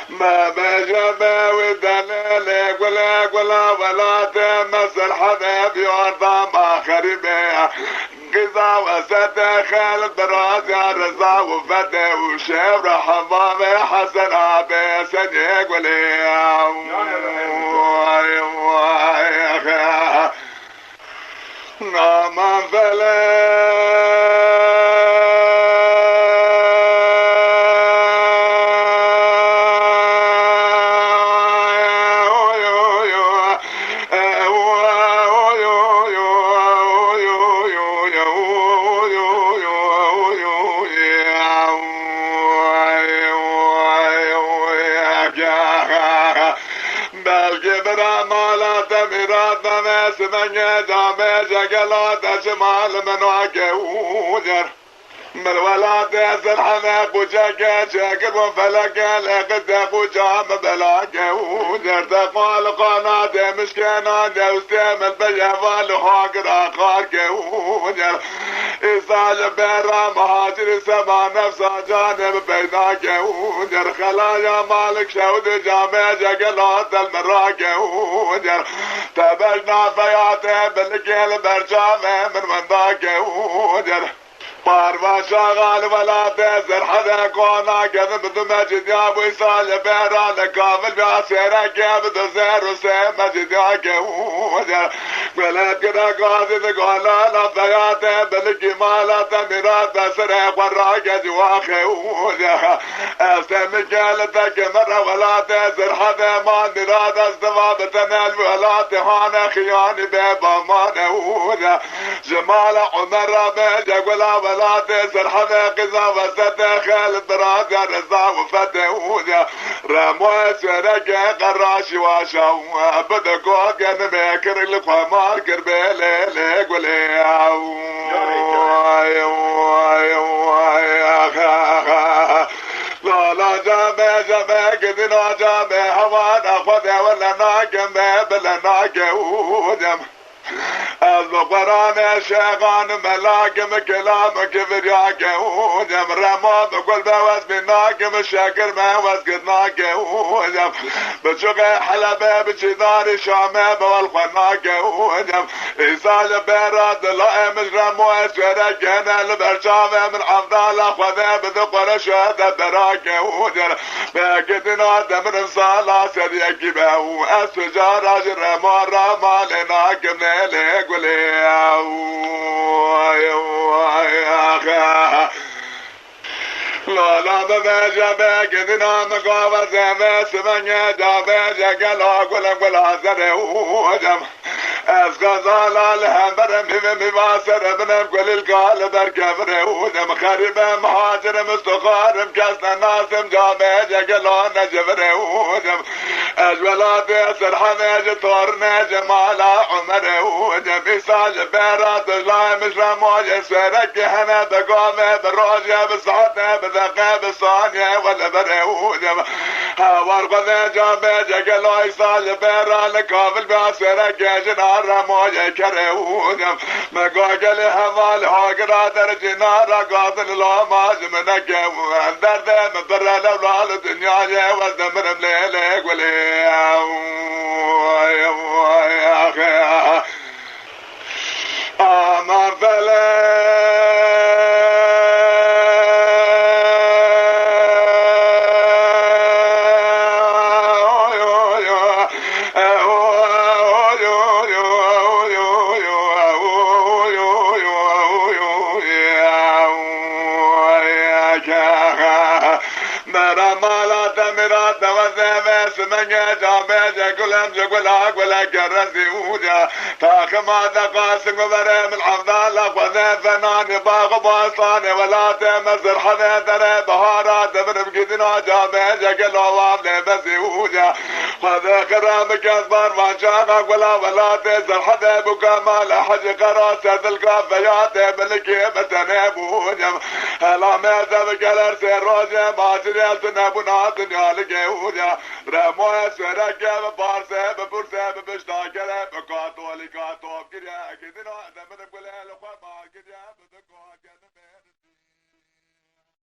ما بجبه ودلالك ولا تمس الحبيب يرضى ما خربه قضا وسته خالد براز يا رضا وفتى وشبر حمامي حسن ابي سنيق ولي ما من ولاد الحماق وجاكا شاكر وفلقا لقد وجام بلاقا ودر تقال قناة مشكانا دوستيم البيفال حاقر اخارك ودر إصال برا مهاجر سما نفسا جانب بيناك ودر خلايا مالك شود جامع جاقلات المراك ودر تبجنا فياته بالكيل برجامه من ونداك ودر بارما شغال ولا تزر حدا كونا كذب مجد يا ابو يصال بيرا لكامل بعسيرك يا بدو زير وسيم مجد يا كودر قلت كده قاضي تقول لا فياته بلقي مالا تميرات بسرق وراك جواخي ودر استمي قالتك مرة ولا تزر حدا ما نراد استفاد تنال ولا تهانا خياني بيبا ما نودر جمال عمر بيجا ولا تسر حماقزا وسته خالد براد رزا وفتح وذا رموه سرقه قراشي واشاو بدكو كان ميكر القمار كربيلي ليك ولي لا جامع كذنا جامع هوانا خذ ولا ناقم بلا ناقم ودم القرآن شيخان ملاكم كلامك فرياك ودم رما بقول بوز بناكم الشاكر ما وزقناك ودم بشغي حلبة بشدار شامة والخناك ودم إسال بيراد لا مش رمو اسورك هنا البرشامة من أفضل أخوذي بذقر شهد براك ودم باكدنا دمر صالة سريك بهو أسجار رما رما لناكم ليك ولي لا بفاجا باكدنا مقاوة زمس من يدا باجا قلا قلا زره ودم اسقى الهمبر مباسر ابن كل القال بركبر ودم خرب مهاجر مستخار مكسنا ناسم جامع قلا نجبر ودم اجولات يسر حماج طورنا جمال عمر ودم إسال بيرات لا مش رموج سرك هنا بقامه بالروجه بصعده بذقه بالصانيه ولا برودم ورقذ جامع قلا إسال بيرات كافل باسرك جنار رموج كرودم مقاقل همال هاقرا درجنار قاضل لا ماز منك درد مبر لولال الدنيا وزن من مليلك ولي ما من جامع قلم كرسي وجا فاخم هذا قاسم وبرم الحمد وذا فناني باغ باصاني ولا تمزر حذا دري بهارات من بقدنا جامع جقل ووالي بسيوجا هذا كرامك اصبر ما شاقك ولا تزر حذا بكمال حج قراسة الكافيات ملكي بتنابوجا هلا ماذا بكالر سيروجا ما تريد نبونات نيالك وجا رموه سرقة ببارسة ببرسة ببشتاكرة بكاتولي كاتوب كريا كدنا دمنا بقول هلا ما كريا بدكوا